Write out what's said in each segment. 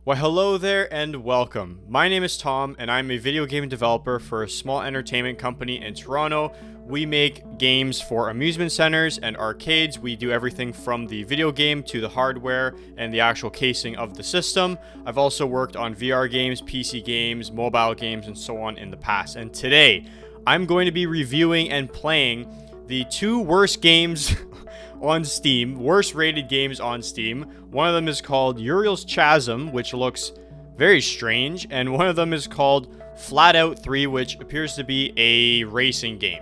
Why, hello there and welcome. My name is Tom and I'm a video game developer for a small entertainment company in Toronto. We make games for amusement centers and arcades. We do everything from the video game to the hardware and the actual casing of the system. I've also worked on VR games, PC games, mobile games, and so on in the past. And today, I'm going to be reviewing and playing the two worst games on Steam, worst rated games on Steam. One of them is called Uriel's Chasm, which looks very strange, and one of them is called FlatOut 3, which appears to be a racing game.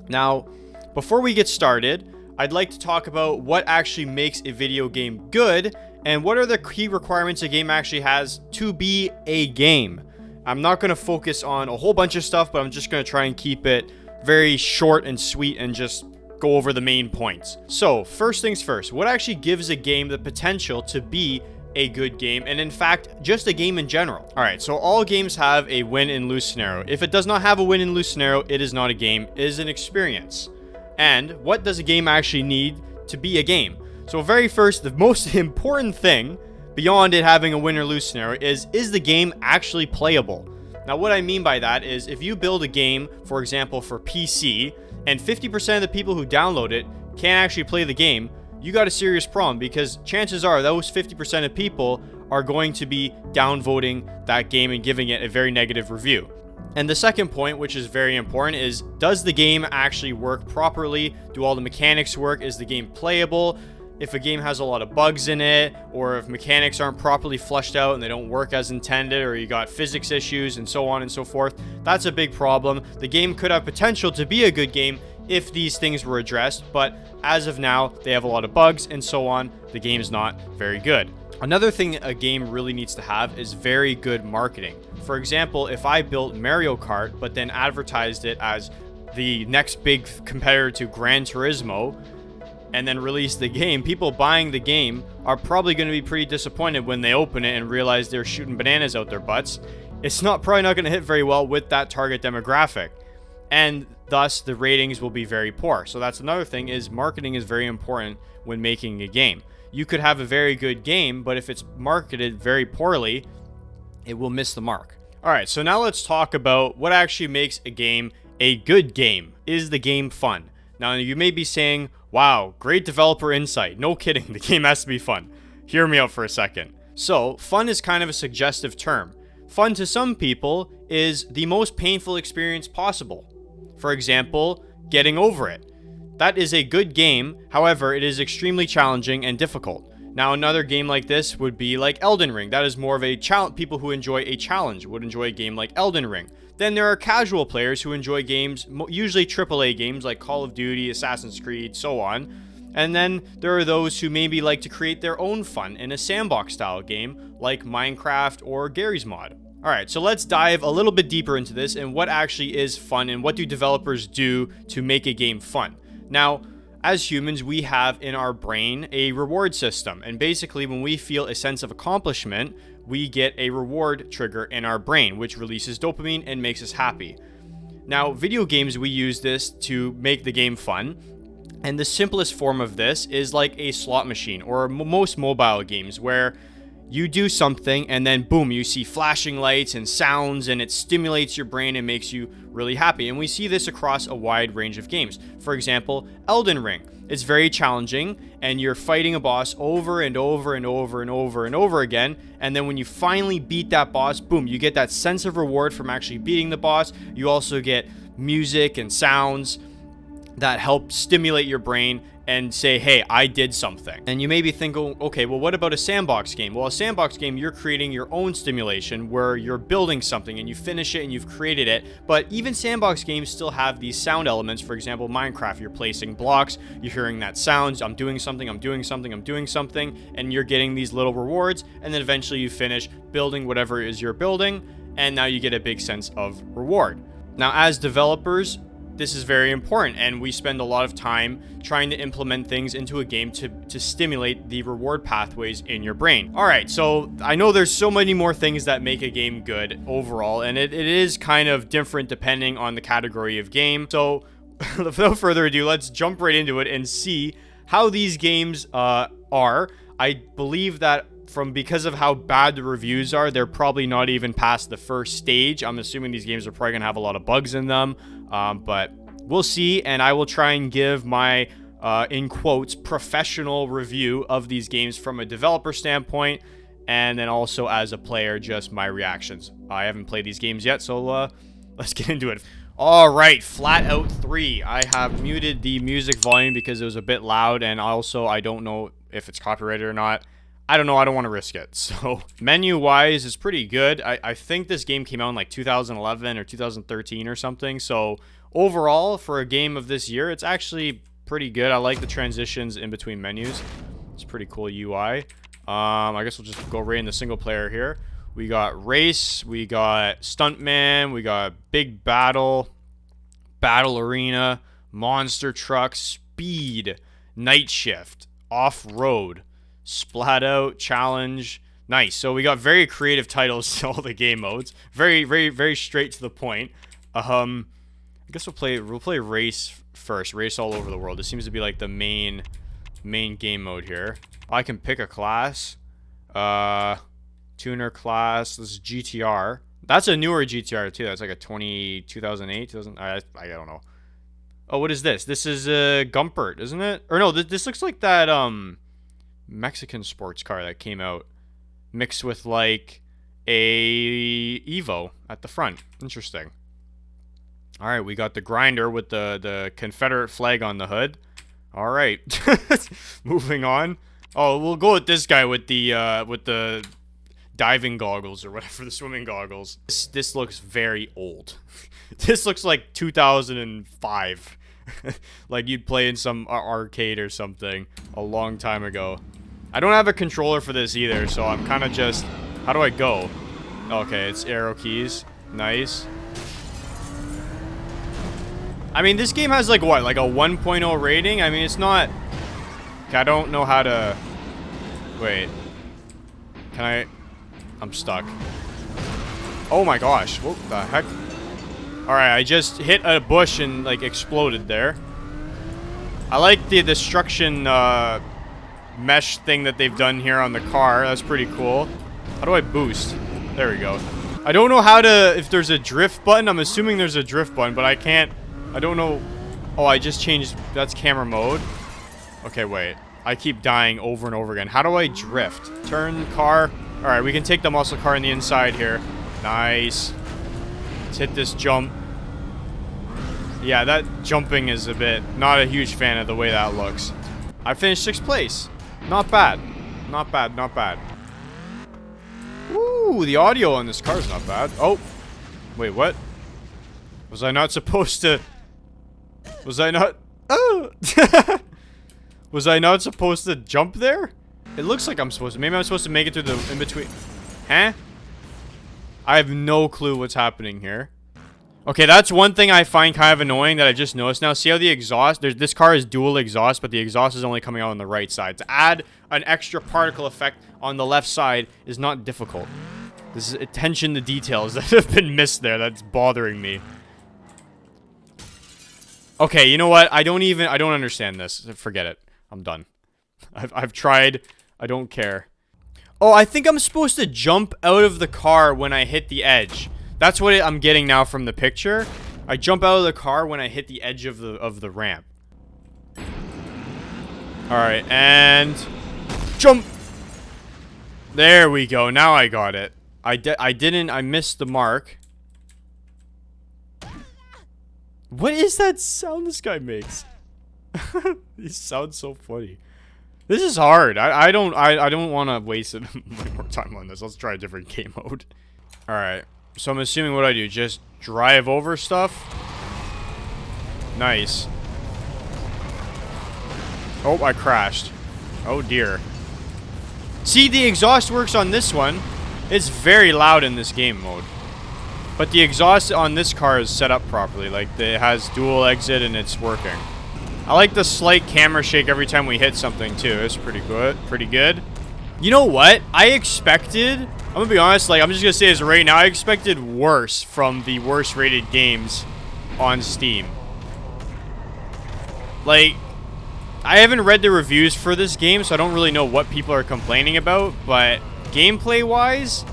Now, before we get started, I'd like to talk about what actually makes a video game good and what are the key requirements a game actually has to be a game. I'm not going to focus on a whole bunch of stuff, but I'm just going to try and keep it very short and sweet and just go over the main points. So, first things first, what actually gives a game the potential to be a good game, and in fact, just a game in general? Alright, so all games have a win and lose scenario. If it does not have a win and lose scenario, it is not a game, it is an experience. And what does a game actually need to be a game? So very first, the most important thing, beyond it having a win or lose scenario, is the game actually playable? Now what I mean by that is, if you build a game, for example, for PC, and 50% of the people who download it can't actually play the game, you got a serious problem, because chances are those 50% of people are going to be downvoting that game and giving it a very negative review. And the second point, which is very important, is does the game actually work properly? Do all the mechanics work? Is the game playable? If a game has a lot of bugs in it, or if mechanics aren't properly fleshed out and they don't work as intended, or you got physics issues and so on and so forth, that's a big problem. The game could have potential to be a good game if these things were addressed, but as of now, they have a lot of bugs and so on. The game is not very good. Another thing a game really needs to have is very good marketing. For example, if I built Mario Kart, but then advertised it as the next big competitor to Gran Turismo, and then release the game, people buying the game are probably going to be pretty disappointed when they open it and realize they're shooting bananas out their butts. It's probably not going to hit very well with that target demographic, and thus the ratings will be very poor. So that's another thing, is marketing is very important when making a game. You could have a very good game, but if it's marketed very poorly, it will miss the mark. Alright, so now let's talk about what actually makes a game a good game. Is the game fun? Now you may be saying, wow, great developer insight. No kidding, the game has to be fun. Hear me out for a second. So, fun is kind of a suggestive term. Fun to some people is the most painful experience possible. For example, getting over it. That is a good game, however, it is extremely challenging and difficult. Now, another game like this would be like Elden Ring. That is more of a challenge. People who enjoy a challenge would enjoy a game like Elden Ring. Then there are casual players who enjoy games, usually AAA games like Call of Duty, Assassin's Creed, so on. And then there are those who maybe like to create their own fun in a sandbox style game like Minecraft or Garry's Mod. Alright, so let's dive a little bit deeper into this and what actually is fun and what do developers do to make a game fun. Now, as humans, we have in our brain a reward system, and basically when we feel a sense of accomplishment, we get a reward trigger in our brain, which releases dopamine and makes us happy. Now, video games, we use this to make the game fun, and the simplest form of this is like a slot machine, or most mobile games, where you do something and then boom, you see flashing lights and sounds, and it stimulates your brain and makes you really happy. And we see this across a wide range of games. For example, Elden Ring. It's very challenging, and you're fighting a boss over and over and over and over and over again, and then when you finally beat that boss, boom, you get that sense of reward from actually beating the boss. You also get music and sounds that help stimulate your brain and say, hey, I did something. And you may be thinking, okay, well, what about a sandbox game? Well, a sandbox game, you're creating your own stimulation where you're building something and you finish it and you've created it. But even sandbox games still have these sound elements. For example, Minecraft, you're placing blocks, you're hearing that sounds, I'm doing something, I'm doing something, I'm doing something, and you're getting these little rewards, and then eventually you finish building whatever it is you're building, and now you get a big sense of reward. Now, as developers, this is very important, and we spend a lot of time trying to implement things into a game to stimulate the reward pathways in your brain. Alright, so I know there's so many more things that make a game good overall, and it is kind of different depending on the category of game. So without further ado, let's jump right into it and see how these games are. I believe that because of how bad the reviews are, they're probably not even past the first stage. I'm assuming these games are probably gonna have a lot of bugs in them, but we'll see. And I will try and give my in quotes professional review of these games from a developer standpoint, and then also as a player, just my reactions. I haven't played these games yet, so let's get into it. All right, FlatOut 3. I have muted the music volume because it was a bit loud, and also I don't know if it's copyrighted or not. I don't know. I don't want to risk it. So menu-wise, it's pretty good. I think this game came out in like 2011 or 2013 or something. So overall, for a game of this year, it's actually pretty good. I like the transitions in between menus. It's pretty cool UI. I guess we'll just go right in the single player here. We got race, we got stuntman, we got big battle, battle arena, monster truck, speed, night shift, off-road, splat out, challenge. Nice. So we got very creative titles to all the game modes. Very, very, very straight to the point. I guess we'll play race first. Race all over the world. This seems to be like the main game mode here. I can pick a class. Tuner class. This is GTR. That's a newer GTR too. That's like a 2008, 2000. I don't know. Oh, what is this? This is a Gumpert, isn't it? Or no, this looks like that Mexican sports car that came out mixed with like a Evo at the front. Interesting. All right, we got the grinder with the Confederate flag on the hood. All right. Moving on. Oh, we'll go with this guy with the diving goggles or whatever, the swimming goggles. This looks very old. This looks like 2005. Like you'd play in some arcade or something a long time ago. I don't have a controller for this either, so I'm kind of just... How do I go? Okay, it's arrow keys. Nice. I mean, this game has like what? Like a 1.0 rating? I mean, it's not... Okay, I don't know how to... Wait. Can I... I'm stuck. Oh my gosh. What the heck? Alright, I just hit a bush and like exploded there. I like the destruction mesh thing that they've done here on the car. That's pretty cool. How do I boost? There we go. I don't know how to... If there's a drift button. I'm assuming there's a drift button, but I can't... I don't know... Oh, I just changed... That's camera mode. Okay, wait. I keep dying over and over again. How do I drift? Turn car. Alright, we can take the muscle car on the inside here. Nice. Let's hit this jump. Yeah, that jumping is a bit... Not a huge fan of the way that looks. I finished 6th place. Not bad. Not bad, not bad. Ooh, the audio on this car is not bad. Oh. Wait, what? Was I not supposed to... Was I not... Oh! Was I not supposed to jump there? It looks like I'm supposed to. Maybe I'm supposed to make it through the in-between. Huh? I have no clue what's happening here. Okay, that's one thing I find kind of annoying that I just noticed now. See how the exhaust... This car is dual exhaust, but the exhaust is only coming out on the right side. To add an extra particle effect on the left side is not difficult. This is attention to details that have been missed there. That's bothering me. Okay, you know what? I don't understand this. Forget it. I'm done. I've tried. I don't care. Oh, I think I'm supposed to jump out of the car when I hit the edge. That's what I'm getting now from the picture. I jump out of the car when I hit the edge of the ramp. Alright, and... Jump! There we go. Now I got it. I missed the mark. What is that sound this guy makes? He sounds so funny. This is hard. I don't want to waste more time on this. Let's try a different game mode. Alright. So I'm assuming what I do, just drive over stuff? Nice. Oh, I crashed. Oh dear. See, the exhaust works on this one. It's very loud in this game mode. But the exhaust on this car is set up properly. Like, it has dual exit and it's working. I like the slight camera shake every time we hit something too. It's pretty good. Pretty good. You know what? I expected... I'm gonna be honest, like, I'm just gonna say this right now. I expected worse from the worst rated games on Steam. Like, I haven't read the reviews for this game, so I don't really know what people are complaining about, but gameplay-wise,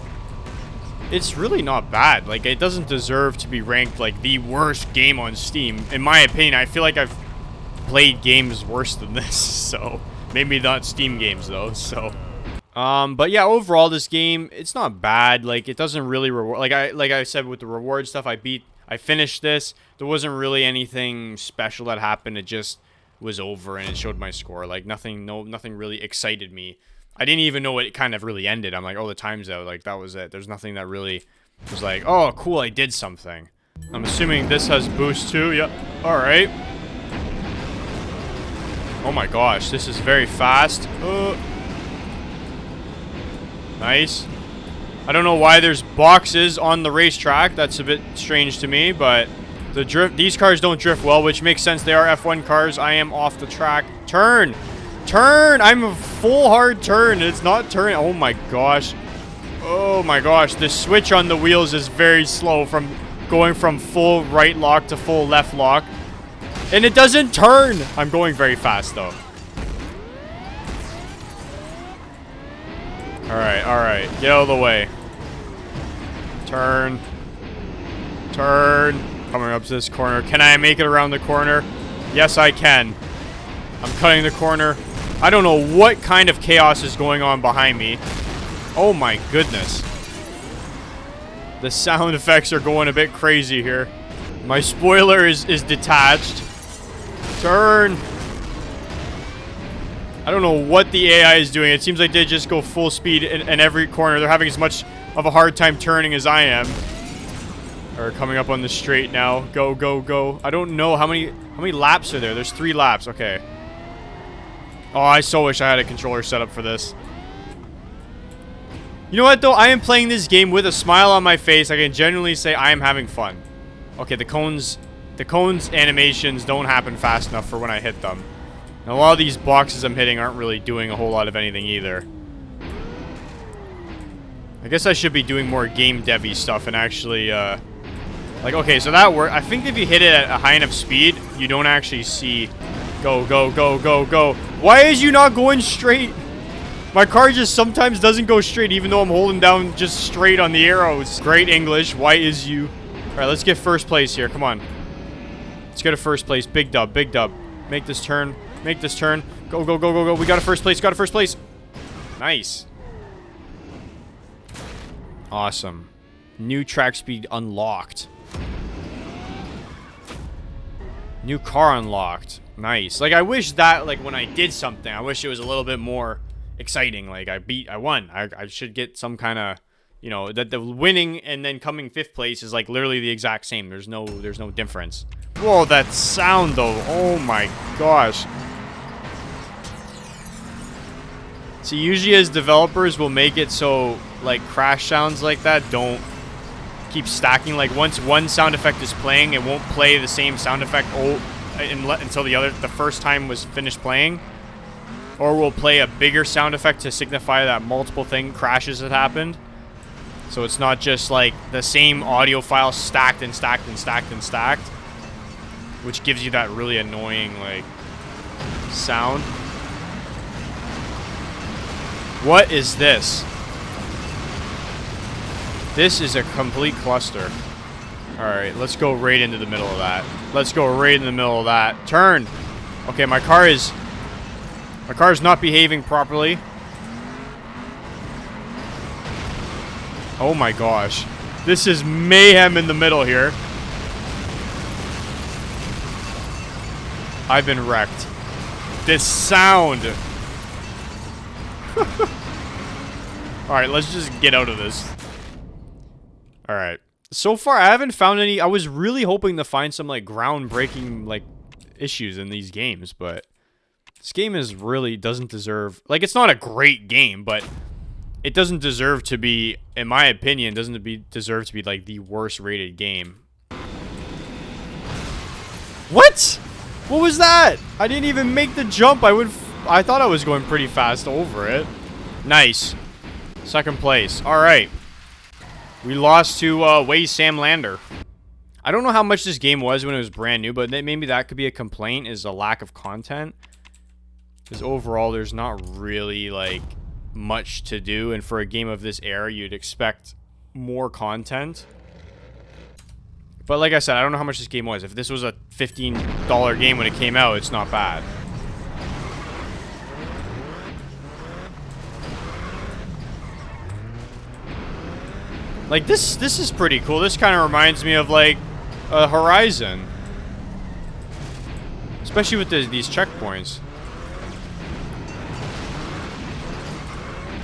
it's really not bad. Like, it doesn't deserve to be ranked, like, the worst game on Steam. In my opinion, I feel like I've played games worse than this, so... Maybe not Steam games, though, so... but yeah, overall, this game, it's not bad. Like, it doesn't really reward... Like I said, with the reward stuff, I finished this. There wasn't really anything special that happened. It just was over, and it showed my score. Like, nothing really excited me. I didn't even know it kind of really ended. I'm like, oh, the time's out. Like, that was it. There's nothing that really was like, oh, cool, I did something. I'm assuming this has boost too. Yep. Alright. Oh my gosh, this is very fast. Nice. I don't know why there's boxes on the racetrack. That's a bit strange to me, but these cars don't drift well, which makes sense. They are F1 cars. I am off the track. Turn! Turn! I'm a full hard turn. It's not turning. Oh my gosh. Oh my gosh. The switch on the wheels is very slow from going from full right lock to full left lock. And it doesn't turn! I'm going very fast, though. Alright, alright. Get out of the way. Turn. Turn. Coming up to this corner. Can I make it around the corner? Yes, I can. I'm cutting the corner. I don't know what kind of chaos is going on behind me. Oh my goodness. The sound effects are going a bit crazy here. My spoiler is detached. Turn. I don't know what the AI is doing. It seems like they just go full speed in every corner. They're having as much of a hard time turning as I am. Or coming up on the straight now. Go, go, go. I don't know how many laps are there. There's 3 laps. Okay. Oh, I so wish I had a controller set up for this. You know what, though? I am playing this game with a smile on my face. I can genuinely say I am having fun. Okay, the cones animations don't happen fast enough for when I hit them. And a lot of these boxes I'm hitting aren't really doing a whole lot of anything either. I guess I should be doing more game devy stuff and actually, like, okay, so that worked. I think if you hit it at a high enough speed, you don't actually see... Go, go, go, go, go. Why is you not going straight? My car just sometimes doesn't go straight, even though I'm holding down just straight on the arrows. Great English. Why is you... Alright, let's get first place here. Come on. Let's go to first place. Big dub. Big dub. Make this turn. Make this turn. Go, go, go, go, go. We got a first place. Got a first place. Nice. Awesome. New track speed unlocked. New car unlocked. Nice. Like, I wish that, like, when I did something, I wish it was a little bit more exciting. Like, I won. I should get some kind of... You know, that the winning and then coming 5th place is like literally the exact same. There's no difference. Whoa, that sound though. Oh my gosh. See, usually as developers will make it so like crash sounds like that don't keep stacking. Like once one sound effect is playing, it won't play the same sound effect until the first time was finished playing. Or we'll play a bigger sound effect to signify that multiple crashes had happened. So it's not just like the same audio file stacked and stacked and stacked and stacked, which gives you that really annoying like sound. What is this? This is a complete cluster. Alright, let's go right into the middle of that. Let's go right in the middle of that. Turn! Okay, my car is not behaving properly. Oh my gosh. This is mayhem in the middle here. I've been wrecked. This sound. Alright, let's just get out of this. Alright. So far, I haven't found any... I was really hoping to find some, like, groundbreaking, like, issues in these games, but... This game is really doesn't deserve... Like, it's not a great game, but... It doesn't deserve to be, in my opinion, deserve to be like the worst rated game. What? What was that? I didn't even make the jump. I thought I was going pretty fast over it. Nice. 2nd place. All right. We lost to Way Sam Lander. I don't know how much this game was when it was brand new, but maybe that could be a complaint, is a lack of content. Because overall, there's not really, like, much to do. And for a game of this era, you'd expect more content. But like I said, I don't know how much this game was. If this was a $15 game when it came out, it's not bad. Like, this is pretty cool. This kind of reminds me of, like, Horizon. Especially with these checkpoints.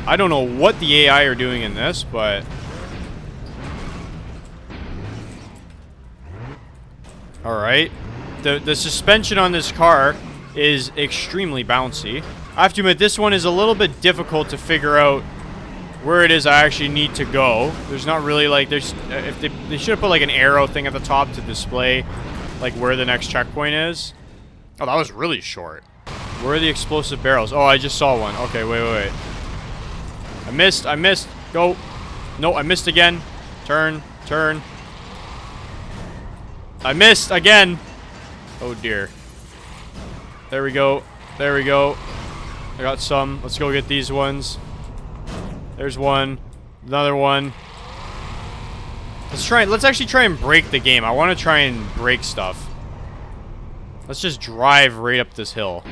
I don't know what the AI are doing in this, but... Alright. The suspension on this car is extremely bouncy. I have to admit, this one is a little bit difficult to figure out where it is I actually need to go. There's not really, like, there's... if they should have put, like, an arrow thing at the top to display, like, where the next checkpoint is. Oh, that was really short. Where are the explosive barrels? Oh, I just saw one. Okay, wait. I missed. Go. No, I missed again. Turn. I missed again. Oh, dear. There we go. I got some. Let's go get these ones. There's one. Another one. Let's actually try and break the game. I want to try and break stuff. Let's just drive right up this hill.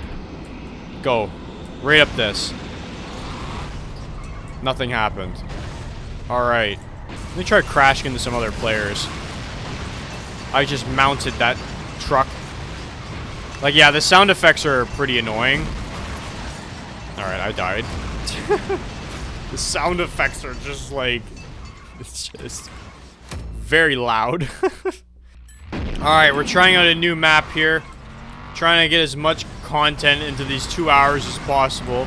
Go. Right up this. Nothing happened. Alright. Let me try crashing into some other players. I just mounted that truck. Like, yeah, the sound effects are pretty annoying. Alright, I died. The sound effects are just like... It's just... very loud. Alright, we're trying out a new map here. Trying to get as much content into these 2 hours as possible.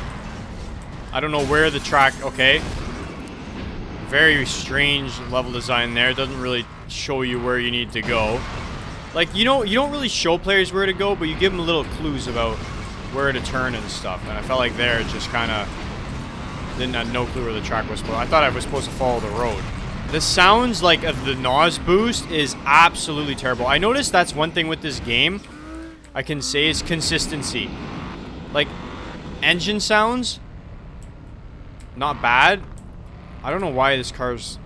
I don't know where the track... Okay. Very strange level design there. It doesn't really show you where you need to go. Like, you don't really show players where to go, but you give them little clues about where to turn and stuff. And I felt like there, it just kind of didn't have no clue where the track was. I thought I was supposed to follow the road. The sounds, like, of the NOS boost is absolutely terrible. I noticed that's one thing with this game I can say is consistency. Like, engine sounds, not bad. I don't know why this car's...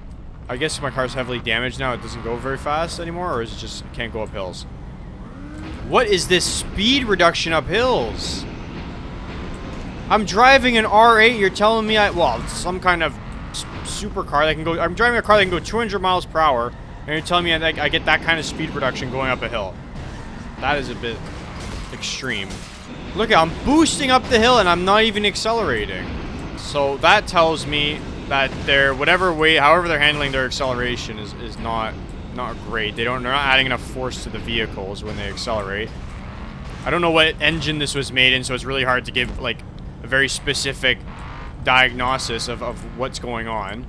I guess my car's heavily damaged now. It doesn't go very fast anymore, or is it just can't go up hills? What is this speed reduction up hills? I'm driving an R8. You're telling me well, some kind of supercar that can go... I'm driving a car that can go 200 miles per hour, and you're telling me I get that kind of speed reduction going up a hill. That is a bit extreme. Look, I'm boosting up the hill, and I'm not even accelerating. So that tells me that however they're handling their acceleration is not great. They're not adding enough force to the vehicles when they accelerate. I don't know what engine this was made in, so it's really hard to give, like, a very specific diagnosis of what's going on.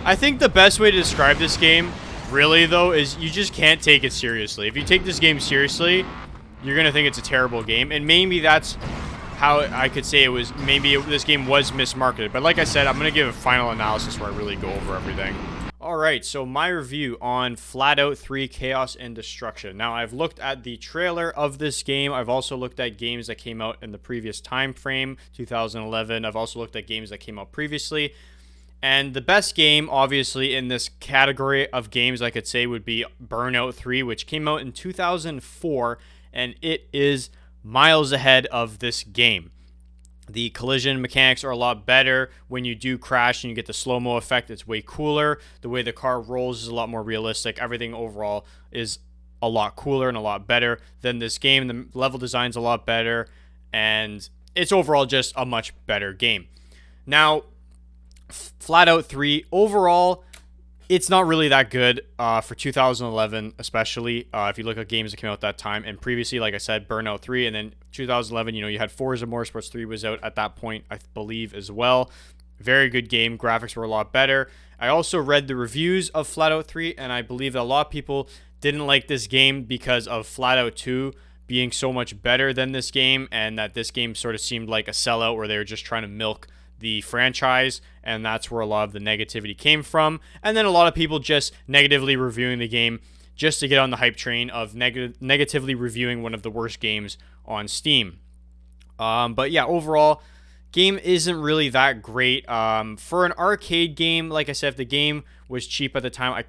I think the best way to describe this game, really, though, is you just can't take it seriously. If you take this game seriously, you're gonna think it's a terrible game, and maybe that's how I could say it was. Maybe this game was mismarketed, but like I said, I'm gonna give a final analysis where I really go over everything. Alright, so my review on FlatOut 3 Chaos and Destruction. Now, I've looked at the trailer of this game. I've also looked at games that came out in the previous time frame, 2011. I've also looked at games that came out previously. And the best game, obviously, in this category of games, I could say, would be Burnout 3, which came out in 2004, and it is miles ahead of this game. The collision mechanics are a lot better. When you do crash and you get the slow-mo effect, it's way cooler. The way the car rolls is a lot more realistic. Everything overall is a lot cooler and a lot better than this game. The level design's a lot better, and it's overall just a much better game. Now, FlatOut 3, overall, it's not really that good for 2011, especially if you look at games that came out at that time. And previously, like I said, Burnout 3, and then 2011, you had Forza Motorsports 3 was out at that point, I believe, as well. Very good game. Graphics were a lot better. I also read the reviews of FlatOut 3, and I believe that a lot of people didn't like this game because of FlatOut 2 being so much better than this game, and that this game sort of seemed like a sellout where they were just trying to milk the franchise, and that's where a lot of the negativity came from. And then a lot of people just negatively reviewing the game just to get on the hype train of negatively reviewing one of the worst games on Steam. But yeah, overall, game isn't really that great. For an arcade game, like I said, if the game was cheap at the time,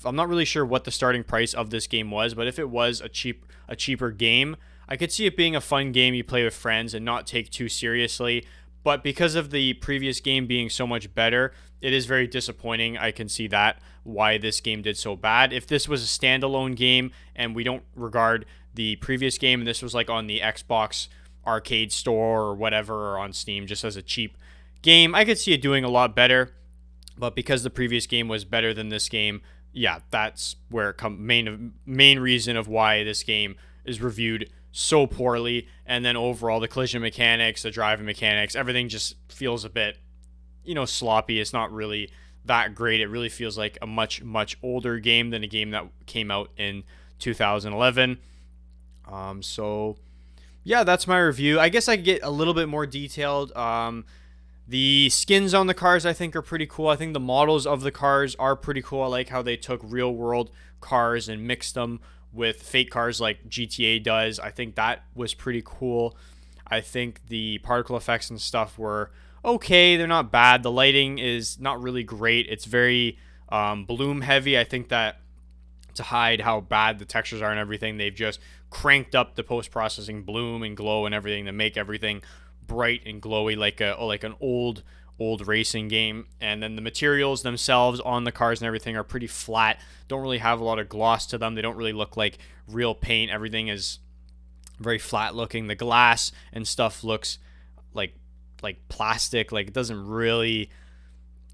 I'm not really sure what the starting price of this game was, but if it was a cheaper game, I could see it being a fun game you play with friends and not take too seriously. But because of the previous game being so much better, it is very disappointing. I can see that why this game did so bad. If this was a standalone game and we don't regard the previous game and this was like on the Xbox arcade store or whatever, or on Steam just as a cheap game, I could see it doing a lot better. But because the previous game was better than this game, yeah, that's where it main reason of why this game is reviewed so poorly. And then overall, the collision mechanics, the driving mechanics, everything just feels a bit, sloppy. It's not really that great. It really feels like a much older game than a game that came out in 2011. So yeah, that's my review. I guess I could get a little bit more detailed. The skins on the cars I think are pretty cool. I think the models of the cars are pretty cool. I like how they took real world cars and mixed them with fake cars like GTA does. I think that was pretty cool. I think the particle effects and stuff were okay. They're not bad. The lighting is not really great. It's very bloom heavy. I think that to hide how bad the textures are and everything, they've just cranked up the post-processing bloom and glow and everything to make everything bright and glowy like an old racing game. And then the materials themselves on the cars and everything are pretty flat, don't really have a lot of gloss to them. They don't really look like real paint. Everything is very flat looking. The glass and stuff looks like plastic, like it doesn't really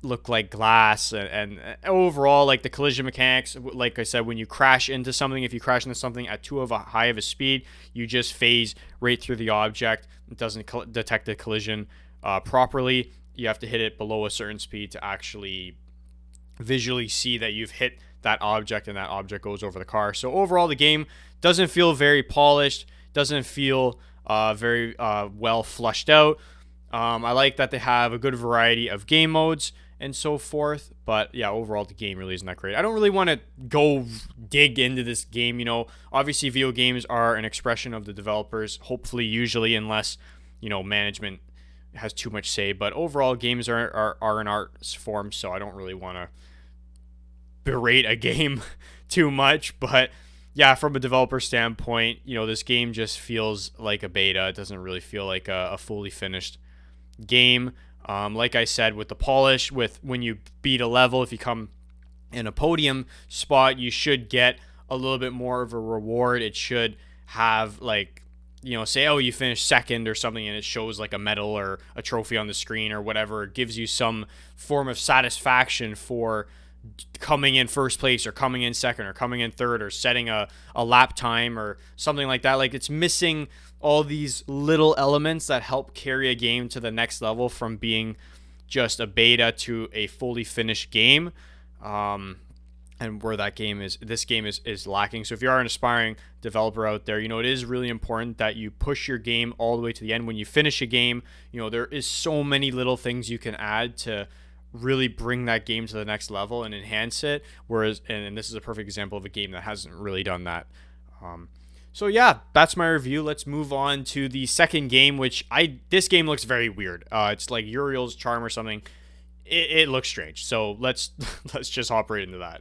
look like glass. And overall, like the collision mechanics, like I said, when you crash into something, if you crash into something at too high of a speed, you just phase right through the object. It doesn't detect the collision properly. You have to hit it below a certain speed to actually visually see that you've hit that object and that object goes over the car. So overall, the game doesn't feel very polished, doesn't feel very well flushed out. I like that they have a good variety of game modes and so forth. But yeah, overall, the game really isn't that great. I don't really want to go dig into this game. Obviously, video games are an expression of the developers, hopefully, usually, unless, management has too much say. But overall, games are an art form, so I don't really want to berate a game too much. But yeah, from a developer standpoint, this game just feels like a beta. It doesn't really feel like a fully finished game. Like I said, with the polish, when you beat a level, if you come in a podium spot, you should get a little bit more of a reward. It should have say, oh, you finished second or something, and it shows like a medal or a trophy on the screen or whatever. It gives you some form of satisfaction for coming in first place or coming in second or coming in third or setting a lap time or something like that. Like, it's missing all these little elements that help carry a game to the next level from being just a beta to a fully finished game. And where this game is lacking. So if you are an aspiring developer out there, it is really important that you push your game all the way to the end. When you finish a game, there is so many little things you can add to really bring that game to the next level and enhance it. Whereas, and this is a perfect example of a game that hasn't really done that. So yeah, that's my review. Let's move on to the second game, this game looks very weird. It's like Uriel's Charm or something. It looks strange. So let's just hop right into that.